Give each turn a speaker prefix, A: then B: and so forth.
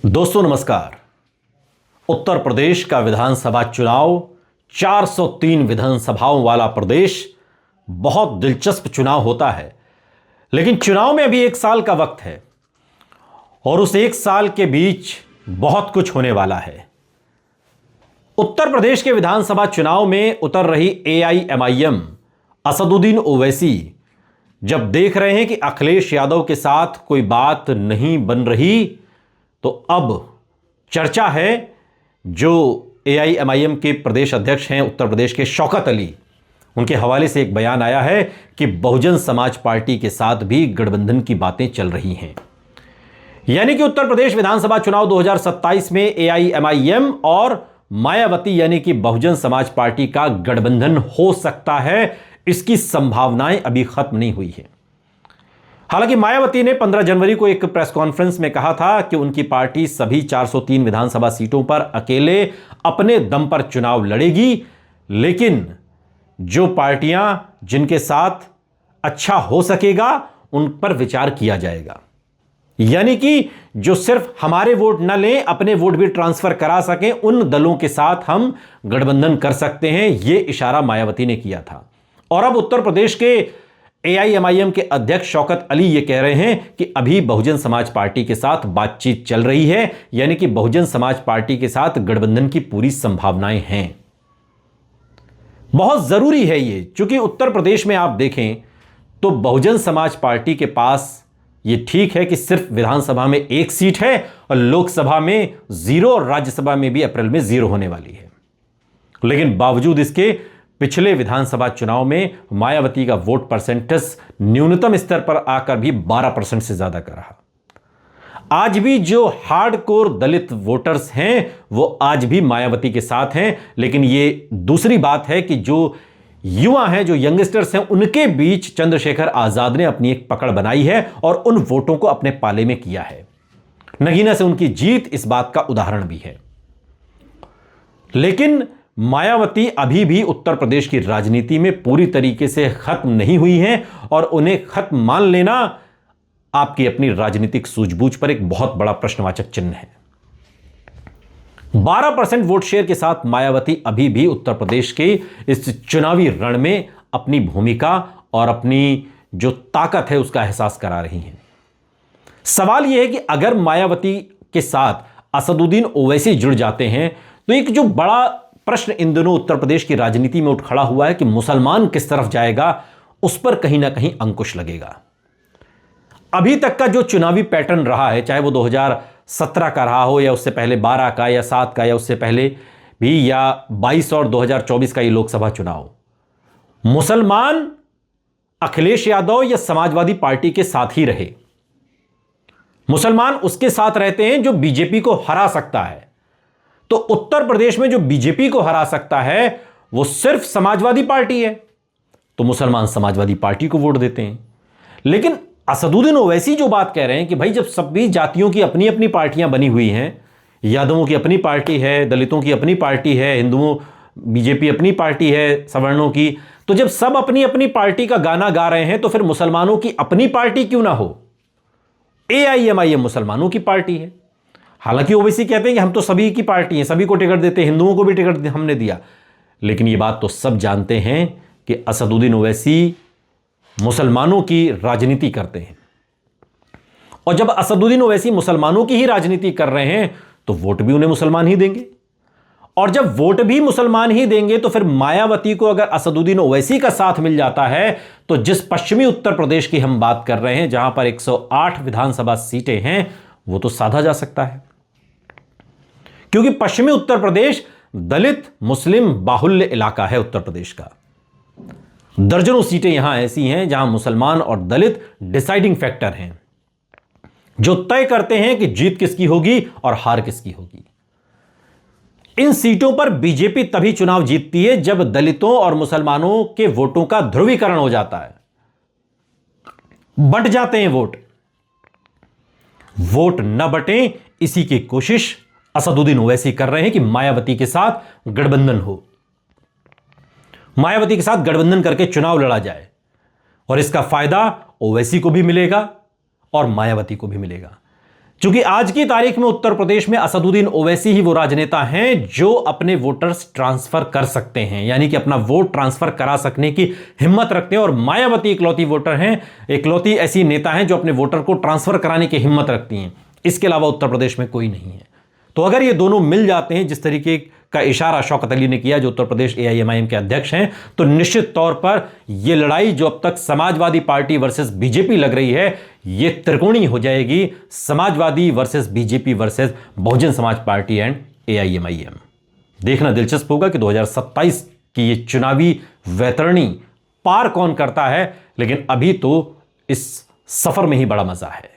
A: दोस्तों नमस्कार। उत्तर प्रदेश का विधानसभा चुनाव 403 विधानसभाओं वाला प्रदेश बहुत दिलचस्प चुनाव होता है, लेकिन चुनाव में अभी एक साल का वक्त है और उस एक साल के बीच बहुत कुछ होने वाला है। उत्तर प्रदेश के विधानसभा चुनाव में उतर रही AIMIM असदुद्दीन ओवैसी जब देख रहे हैं कि अखिलेश यादव के साथ कोई बात नहीं बन रही, तो अब चर्चा है जो AIMIM के प्रदेश अध्यक्ष हैं उत्तर प्रदेश के शौकत अली, उनके हवाले से एक बयान आया है कि बहुजन समाज पार्टी के साथ भी गठबंधन की बातें चल रही हैं। यानी कि उत्तर प्रदेश विधानसभा चुनाव 2027 में AIMIM और मायावती यानी कि बहुजन समाज पार्टी का गठबंधन हो सकता है, इसकी संभावनाएं अभी खत्म नहीं हुई है। हालांकि मायावती ने 15 जनवरी को एक प्रेस कॉन्फ्रेंस में कहा था कि उनकी पार्टी सभी 403 विधानसभा सीटों पर अकेले अपने दम पर चुनाव लड़ेगी, लेकिन जो पार्टियां जिनके साथ अच्छा हो सकेगा उन पर विचार किया जाएगा। यानी कि जो सिर्फ हमारे वोट न लें, अपने वोट भी ट्रांसफर करा सकें, उन दलों के साथ हम गठबंधन कर सकते हैं, यह इशारा मायावती ने किया था। और अब उत्तर प्रदेश के AIMIM के अध्यक्ष शौकत अली ये कह रहे हैं कि अभी बहुजन समाज पार्टी के साथ बातचीत चल रही है, यानी कि बहुजन समाज पार्टी के साथ गठबंधन की पूरी संभावनाएं हैं। बहुत जरूरी है ये, क्योंकि उत्तर प्रदेश में आप देखें तो बहुजन समाज पार्टी के पास ये ठीक है कि सिर्फ विधानसभा में 1 सीट है और लोकसभा में 0 और राज्यसभा में भी अप्रैल में 0 होने वाली है, लेकिन बावजूद इसके पिछले विधानसभा चुनाव में मायावती का वोट परसेंटेज न्यूनतम स्तर पर आकर भी 12% से ज्यादा का रहा। आज भी जो हार्डकोर दलित वोटर्स हैं वो आज भी मायावती के साथ हैं, लेकिन ये दूसरी बात है कि जो युवा हैं, जो यंगस्टर्स हैं, उनके बीच चंद्रशेखर आजाद ने अपनी एक पकड़ बनाई है और उन वोटों को अपने पाले में किया है। नगीना से उनकी जीत इस बात का उदाहरण भी है। लेकिन मायावती अभी भी उत्तर प्रदेश की राजनीति में पूरी तरीके से खत्म नहीं हुई हैं और उन्हें खत्म मान लेना आपकी अपनी राजनीतिक सूझबूझ पर एक बहुत बड़ा प्रश्नवाचक चिन्ह है। 12% वोट शेयर के साथ मायावती अभी भी उत्तर प्रदेश के इस चुनावी रण में अपनी भूमिका और अपनी जो ताकत है उसका एहसास करा रही हैं। सवाल यह है कि अगर मायावती के साथ असदुद्दीन ओवैसी जुड़ जाते हैं तो एक जो बड़ा प्रश्न इन दिनों उत्तर प्रदेश की राजनीति में उठ खड़ा हुआ है कि मुसलमान किस तरफ जाएगा, उस पर कहीं ना कहीं अंकुश लगेगा। अभी तक का जो चुनावी पैटर्न रहा है, चाहे वो 2017 का रहा हो या उससे पहले 12 का या 7 का या उससे पहले भी, या 22 और 2024 का ये लोकसभा चुनाव, मुसलमान अखिलेश यादव या समाजवादी पार्टी के साथ ही रहे। मुसलमान उसके साथ रहते हैं जो बीजेपी को हरा सकता है। तो उत्तर प्रदेश में जो बीजेपी को हरा सकता है वो सिर्फ समाजवादी पार्टी है, तो मुसलमान समाजवादी पार्टी को वोट देते हैं। लेकिन असदुद्दीन ओवैसी जो बात कह रहे हैं कि भाई जब सभी जातियों की अपनी अपनी पार्टियां बनी हुई हैं, यादवों की अपनी पार्टी है, दलितों की अपनी पार्टी है, हिंदुओं बीजेपी अपनी पार्टी है, सवर्णों की, तो जब सब अपनी अपनी पार्टी का गाना गा रहे हैं तो फिर मुसलमानों की अपनी पार्टी क्यों ना हो? AIMIM मुसलमानों की पार्टी है। हालांकि ओवैसी कहते हैं कि हम तो सभी की पार्टी हैं, सभी को टिकट देते हैं, हिंदुओं को भी टिकट हमने दिया, लेकिन ये बात तो सब जानते हैं कि असदुद्दीन ओवैसी मुसलमानों की राजनीति करते हैं। और जब असदुद्दीन ओवैसी मुसलमानों की ही राजनीति कर रहे हैं तो वोट भी उन्हें मुसलमान ही देंगे, और जब वोट भी मुसलमान ही देंगे तो फिर मायावती को अगर असदुद्दीन ओवैसी का साथ मिल जाता है तो जिस पश्चिमी उत्तर प्रदेश की हम बात कर रहे हैं, जहां पर 108 विधानसभा सीटें हैं, वो तो साधा जा सकता है। क्योंकि पश्चिमी उत्तर प्रदेश दलित मुस्लिम बाहुल्य इलाका है उत्तर प्रदेश का। दर्जनों सीटें यहां ऐसी हैं जहां मुसलमान और दलित डिसाइडिंग फैक्टर हैं, जो तय करते हैं कि जीत किसकी होगी और हार किसकी होगी। इन सीटों पर बीजेपी तभी चुनाव जीतती है जब दलितों और मुसलमानों के वोटों का ध्रुवीकरण हो जाता है, बंट जाते हैं वोट न बटें, इसी की कोशिश असदुद्दीन ओवैसी कर रहे हैं कि मायावती के साथ गठबंधन हो, मायावती के साथ गठबंधन करके चुनाव लड़ा जाए, और इसका फायदा ओवैसी को भी मिलेगा और मायावती को भी मिलेगा। क्योंकि आज की तारीख में उत्तर प्रदेश में असदुद्दीन ओवैसी ही वो राजनेता हैं जो अपने वोटर्स ट्रांसफर कर सकते हैं, यानी कि अपना वोट ट्रांसफर करा सकने की हिम्मत रखते हैं। और मायावती इकलौती वोटर हैं, इकलौती ऐसी नेता हैं जो अपने वोटर को ट्रांसफर कराने की हिम्मत रखती हैं। इसके अलावा उत्तर प्रदेश में कोई नहीं है। तो अगर ये दोनों मिल जाते हैं, जिस तरीके का इशारा शौकत अली ने किया जो उत्तर प्रदेश एआईएमआईएम के अध्यक्ष हैं, तो निश्चित तौर पर यह लड़ाई जो अब तक समाजवादी पार्टी वर्सेस बीजेपी लग रही है, यह त्रिकोणीय हो जाएगी। Samajwadi versus BJP versus Bahujan Samaj party and AIMIM. देखना दिलचस्प होगा कि 2027 की यह चुनावी वैतरणी पार कौन करता है। लेकिन अभी तो इस सफर में ही बड़ा मजा है।